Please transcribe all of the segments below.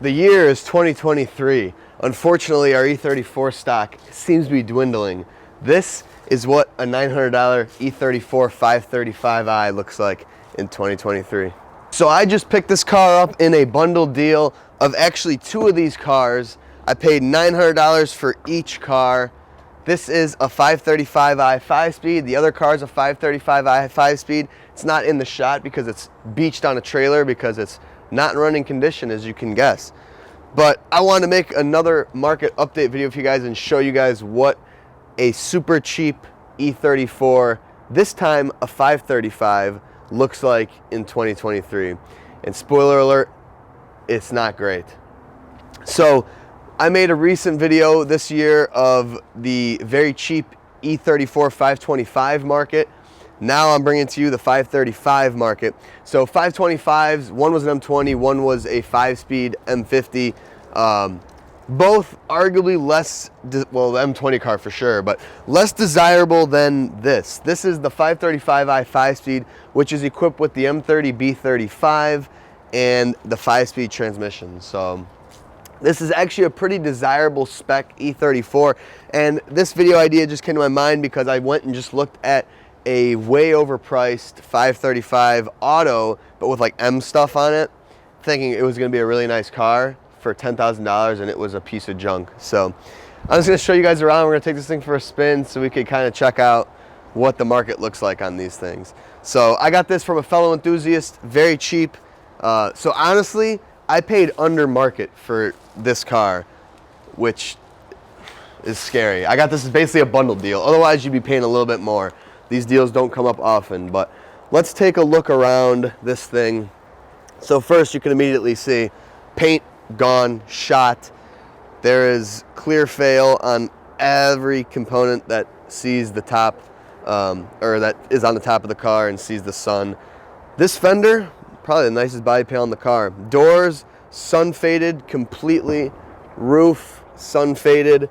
The year is 2023. Unfortunately, our E34 stock seems to be dwindling. This is what a $900 E34 535i looks like in 2023. So I just picked this car up in a bundle deal of actually two of these cars. I paid $900 for each car. This is a 535i 5-speed. The other car is a 535i 5-speed. It's not in the shot because it's beached on a trailer because it's not in running condition, as you can guess. But I wanted to make another market update video for you guys and show you guys what a super cheap E34, this time a 535, looks like in 2023. And spoiler alert, it's not great. So I made a recent video this year of the very cheap E34 525 market. Now I'm bringing to you the 535 market. So 525s, one was an M20, one was a 5-speed M50. Both arguably less, well, the M20 car for sure, but less desirable than this. This is the 535i 5-speed, which is equipped with the M30B35 and the 5-speed transmission. So this is actually a pretty desirable spec E34. And this video idea just came to my mind because I went and just looked at a way overpriced 535 auto, but with like M stuff on it, thinking it was gonna be a really nice car for $10,000, and it was a piece of junk. So I'm just gonna show you guys around. We're gonna take this thing for a spin so we can kind of check out what the market looks like on these things. So I got this from a fellow enthusiast, very cheap. So honestly, I paid under market for this car, which is scary. I got this as basically a bundle deal. Otherwise, you'd be paying a little bit more. These deals don't come up often, but let's take a look around this thing. So first, you can immediately see paint gone, shot. There is clear fail on every component that sees the top, or that is on the top of the car and sees the sun. This fender, probably the nicest body panel in the car. Doors, sun faded completely. Roof, sun faded.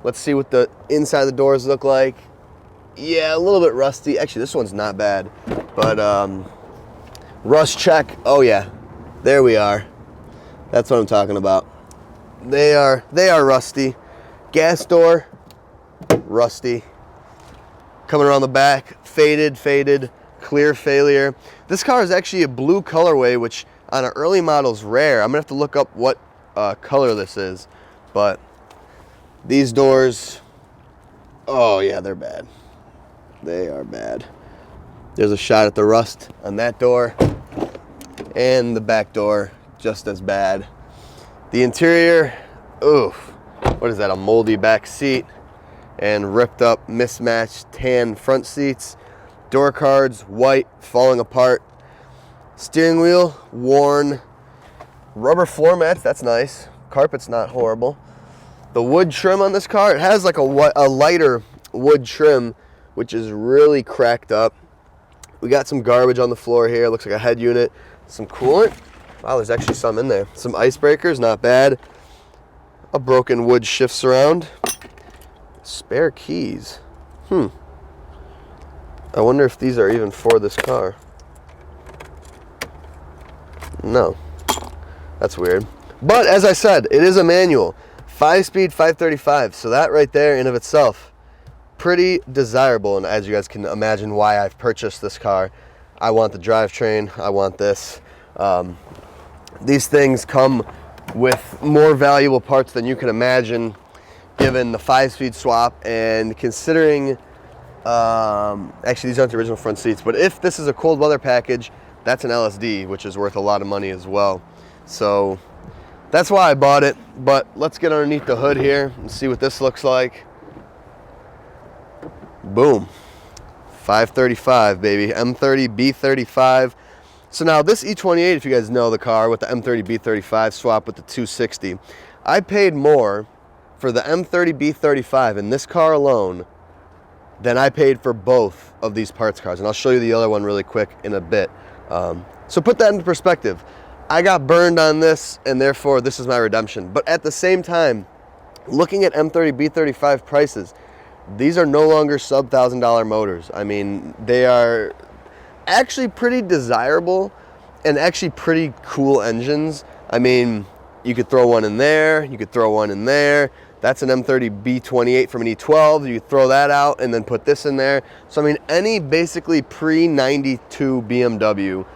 Let's see what the inside of the doors look like. Yeah, a little bit rusty. Actually, this one's not bad, but rust check. Oh yeah, there we are. That's what I'm talking about. They are rusty. Gas door, rusty. Coming around the back, faded, clear failure. This car is actually a blue colorway, which on an early model is rare. I'm gonna have to look up what color this is, but these doors, oh yeah, they're bad. They are bad. There's a shot at the rust on that door, and the back door just as bad. The interior, oof, what is that, a moldy back seat and ripped up, mismatched tan front seats. Door cards, white, falling apart. Steering wheel, worn. Rubber floor mats, that's nice. Carpet's not horrible. The wood trim on this car, it has like a lighter wood trim, which is really cracked up. We got some garbage on the floor here. Looks like a head unit, some coolant. Wow, there's actually some in there. Some icebreakers, not bad. A broken wood shift surround. Spare keys. I wonder if these are even for this car. No, that's weird. But as I said, it is a manual. 5-speed 535, so that right there in of itself, pretty desirable. And as you guys can imagine why I've purchased this car. I want the drivetrain, I want this. These things come with more valuable parts than you can imagine, given the 5-speed swap and considering, actually these aren't the original front seats, but if this is a cold weather package, that's an LSD, which is worth a lot of money as well. So that's why I bought it. But let's get underneath the hood here and see what this looks like. Boom. 535, baby. M30B35. So now this E28, if you guys know the car, with the M30B35 swap with the 260, I paid more for the M30B35 in this car alone than I paid for both of these parts cars. And I'll show you the other one really quick in a bit. So put that into perspective. I got burned on this, and therefore this is my redemption. But at the same time, looking at M30B35 prices, these are no longer sub $1,000 motors. I mean, they are actually pretty desirable and actually pretty cool engines. I mean, You could throw one in there. You could throw one in there. That's an M30B28 from an E12. You could throw that out and then put this in there. So, I mean, any basically pre-92 BMW,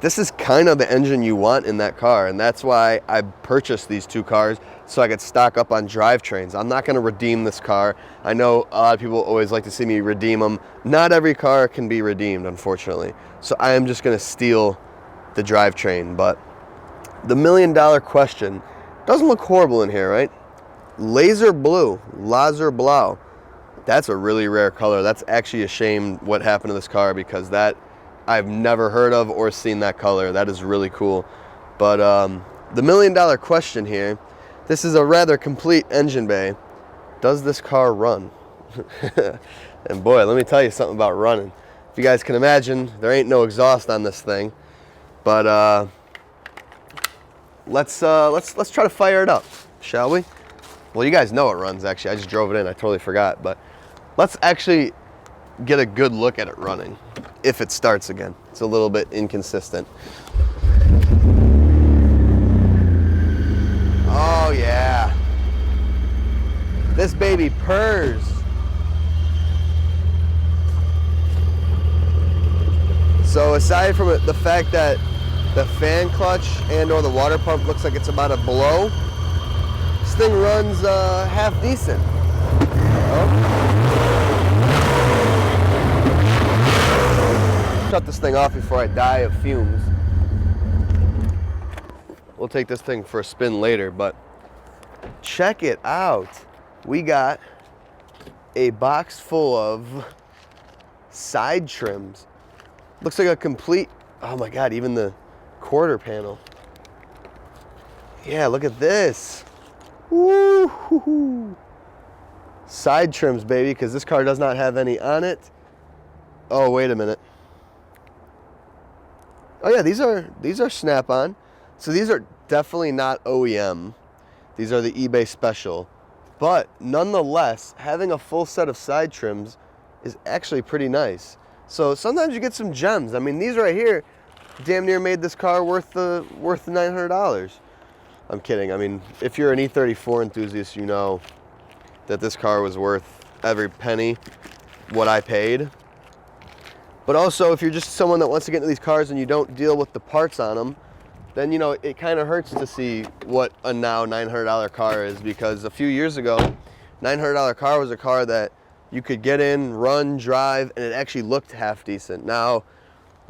this is kind of the engine you want in that car. And that's why I purchased these two cars, so I could stock up on drivetrains. I'm not going to redeem this car. I know a lot of people always like to see me redeem them. Not every car can be redeemed, unfortunately. So I am just going to steal the drivetrain. But the $1 million question doesn't look horrible in here, right? Laser blue, laser blau. That's a really rare color. That's actually a shame what happened to this car, because that I've never heard of or seen that color. That is really cool. But the $1 million question here, this is a rather complete engine bay. Does this car run? And boy, let me tell you something about running. If you guys can imagine, there ain't no exhaust on this thing. But let's try to fire it up, shall we? Well, you guys know it runs, actually. I just drove it in. I totally forgot. But let's actually get a good look at it running, if it starts again. It's a little bit inconsistent. Oh, yeah. This baby purrs. So aside from the fact that the fan clutch and or the water pump looks like it's about to blow, this thing runs half decent. Shut this thing off before I die of fumes. We'll take this thing for a spin later, but check it out. We got a box full of side trims. Looks like a complete, oh my God, even the quarter panel. Yeah, look at this. Woo-hoo-hoo. Side trims, baby, because this car does not have any on it. Oh, wait a minute. Oh yeah, these are snap-on. So these are definitely not OEM. These are the eBay special. But nonetheless, having a full set of side trims is actually pretty nice. So sometimes you get some gems. I mean, these right here damn near made this car worth the $900. I'm kidding. I mean, if you're an E34 enthusiast, you know that this car was worth every penny what I paid. But also, if you're just someone that wants to get into these cars and you don't deal with the parts on them, then, you know, it kind of hurts to see what a now $900 car is, because a few years ago, $900 car was a car that you could get in, run, drive, and it actually looked half decent. Now,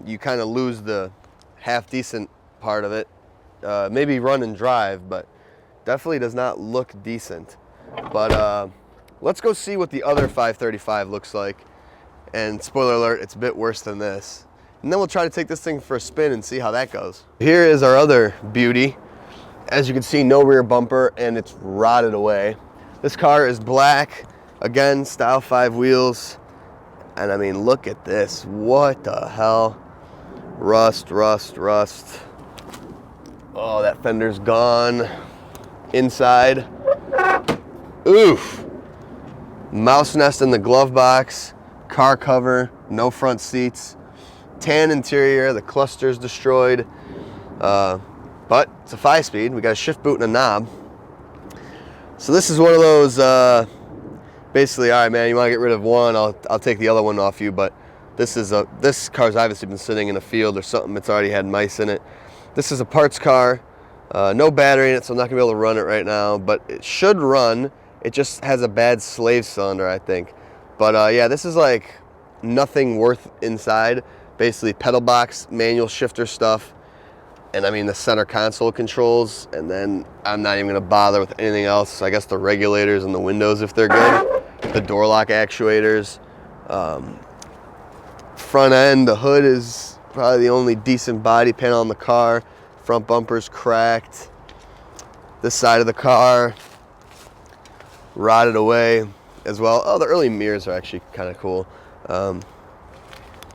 you kind of lose the half decent part of it. Maybe run and drive, but definitely does not look decent. But let's go see what the other 535 looks like. And spoiler alert, it's a bit worse than this. And then we'll try to take this thing for a spin and see how that goes. Here is our other beauty. As you can see, no rear bumper, and it's rotted away. This car is black. Again, style 5 wheels. And I mean, look at this. What the hell? Rust, rust, rust. Oh, that fender's gone. Inside. Oof. Mouse nest in the glove box. Car cover. No front seats. Tan interior. The cluster's destroyed. But it's a 5-speed. We got a shift boot and a knob. So this is one of those, basically, all right, man, you want to get rid of one, I'll take the other one off you. But this car's obviously been sitting in a field or something. It's already had mice in it. This is a parts car. No battery in it, so I'm not going to be able to run it right now. But it should run. It just has a bad slave cylinder, I think. But yeah, this is like nothing worth inside. Basically, pedal box, manual shifter stuff. And I mean the center console controls, and then I'm not even gonna bother with anything else. I guess the regulators and the windows if they're good. The door lock actuators. Front end, the hood is probably the only decent body panel on the car. Front bumper's cracked. This side of the car rotted away as well. Oh, the early mirrors are actually kind of cool.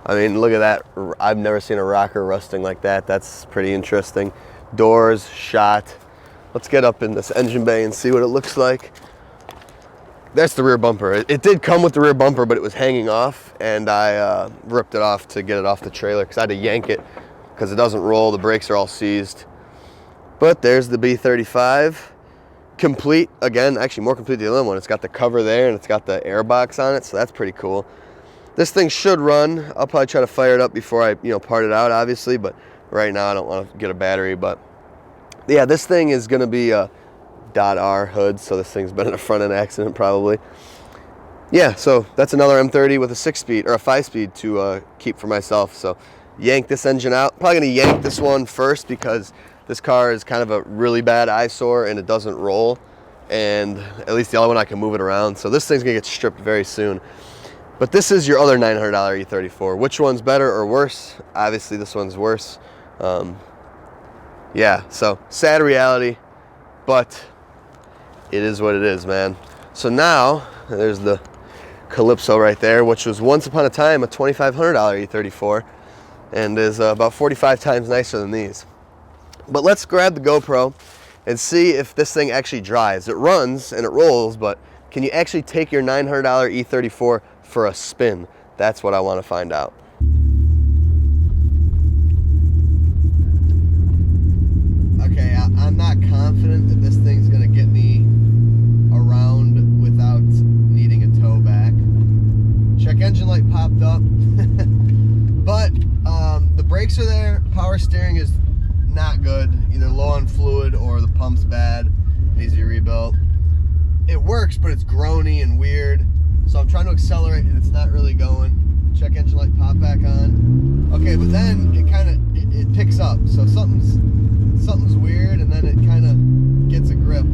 I mean, look at that. I've never seen a rocker rusting like that. That's pretty interesting. Doors, shot. Let's get up in this engine bay and see what it looks like. That's the rear bumper. It did come with the rear bumper, but it was hanging off, and I ripped it off to get it off the trailer because I had to yank it because it doesn't roll. The brakes are all seized. But there's the B35. Complete, again, actually more complete than the other one. It's got the cover there and it's got the air box on it, so that's pretty cool. This thing should run. I'll probably try to fire it up before I, part it out, obviously, but right now I don't want to get a battery. But yeah, this thing is going to be a .R hood, so this thing's been in a front end accident probably. Yeah, so that's another M30 with a 6-speed or a 5-speed to keep for myself. So yank this engine out. Probably going to yank this one first because this car is kind of a really bad eyesore and it doesn't roll. And at least the other one I can move it around. So this thing's going to get stripped very soon. But this is your other $900 E34. Which one's better or worse? Obviously this one's worse. Yeah, so sad reality, but it is what it is, man. So now there's the Calypso right there, which was once upon a time a $2,500 E34 and is about 45 times nicer than these. But let's grab the GoPro and see if this thing actually drives. It runs and it rolls, but can you actually take your $900 E34 for a spin? That's what I want to find out. Okay, I'm not confident that this thing's gonna get me around without needing a tow back. Check engine light popped up. But the brakes are there. Power steering is not good, either low on fluid or the pump's bad, needs to be rebuilt. It works, but it's groany and weird, so I'm trying to accelerate and it's not really going. Check engine light pop back on. Okay, but then it kind of it picks up, so something's weird, and then it kind of gets a grip.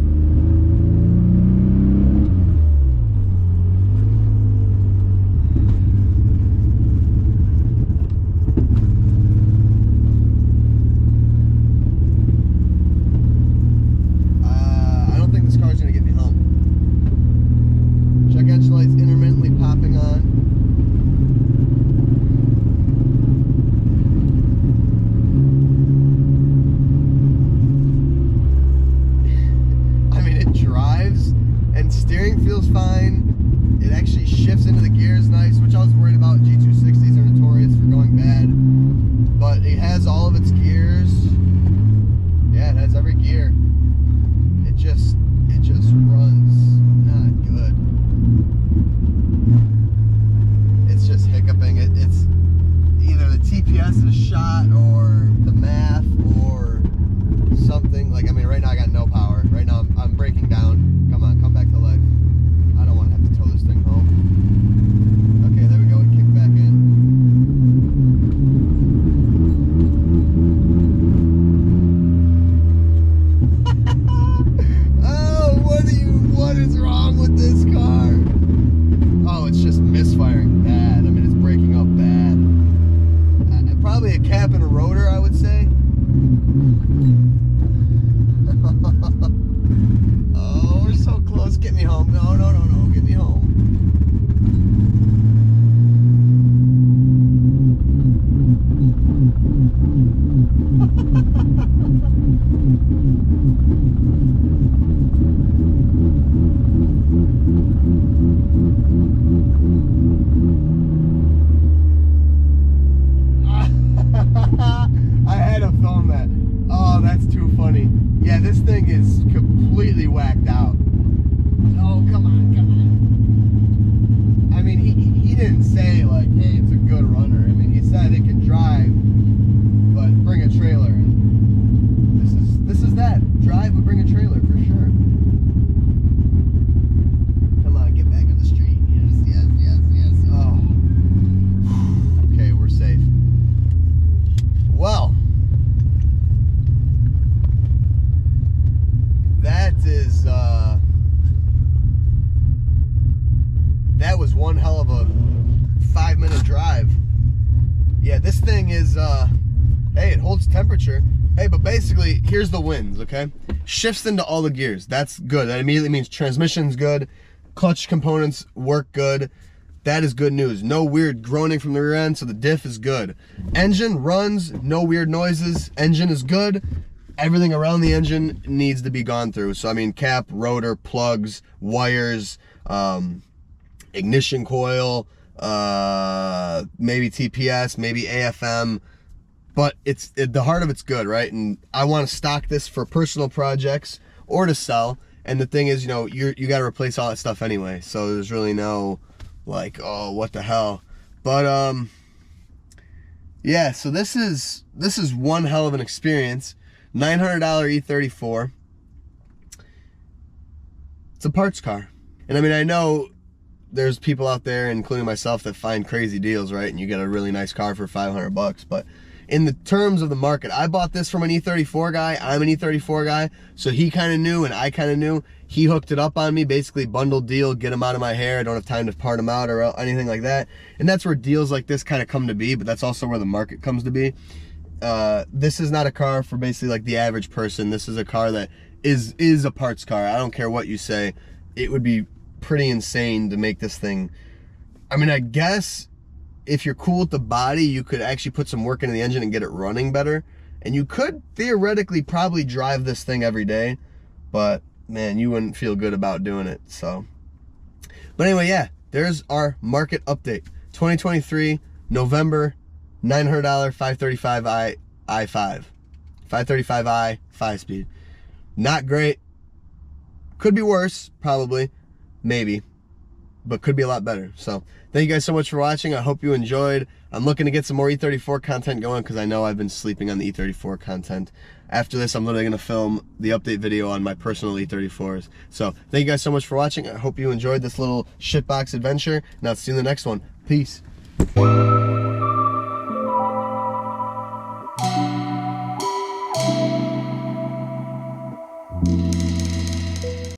Steering feels fine. It actually shifts into the gears nice, which I was worried about. G260s are notorious for going bad, but it has all of its gears. Yeah, it has every gear. It just runs not good. It's just hiccuping. It's either the TPS is shot or the math or something. Like, I mean, right now I got no power. Right now I'm breaking down. Come on, come back to life. I don't want to have to tow this thing home. Okay, there we go. It kicked back in. Oh, what is wrong with this car? Oh, it's just misfiring bad. I mean, it's breaking up bad. Probably a cap and a rotor, I would say. Oh, we're so close. Get me home. No, no, no, no. Get me home. I had to film that. Oh, that's too funny. Yeah, this thing is completely whacked out. Oh, come on, come on. I mean, he didn't say, like, hey, it's a good runner. I mean, he said it can drive, but bring a trailer. This is that. Drive, but bring a trailer, for sure. Come on, get back on the street. Yes, yes, yes, yes. Oh. Okay, we're safe. Well, that was one hell of a 5-minute drive. Yeah, this thing is hey, it holds temperature. Hey, but basically here's the wins. Okay, shifts into all the gears. That's good. That immediately means transmission's good, clutch components work good. That is good news. No weird groaning from the rear end, so the diff is good. Engine runs, no weird noises. Engine is good. Everything around the engine needs to be gone through. So I mean, cap, rotor, plugs, wires, ignition coil, maybe TPS, maybe AFM. but the heart of it's good, right? And I want to stock this for personal projects or to sell. And the thing is, you know, you got to replace all that stuff anyway. So there's really no like, oh, what the hell. But yeah, so this is one hell of an experience. $900 E34. It's a parts car. And I mean, I know there's people out there, including myself, that find crazy deals, right? And you get a really nice car for $500, but in the terms of the market, I bought this from an E34 guy. I'm an E34 guy, so he kind of knew and I kind of knew. He hooked it up on me, basically bundled deal, get them out of my hair. I don't have time to part them out or anything like that. And that's where deals like this kind of come to be, but that's also where the market comes to be. This is not a car for basically like the average person. This is a car that is a parts car. I don't care what you say. It would be pretty insane to make this thing. I mean, I guess if you're cool with the body, you could actually put some work into the engine and get it running better. And you could theoretically probably drive this thing every day, but man, you wouldn't feel good about doing it. So, but anyway, yeah, there's our market update. 2023, November, $900 535i i5. 535i 5-speed. Not great. Could be worse, probably. Maybe. But could be a lot better. So thank you guys so much for watching. I hope you enjoyed. I'm looking to get some more E34 content going because I know I've been sleeping on the E34 content. After this, I'm literally going to film the update video on my personal E34s. So thank you guys so much for watching. I hope you enjoyed this little shitbox adventure. Now see you in the next one. Peace.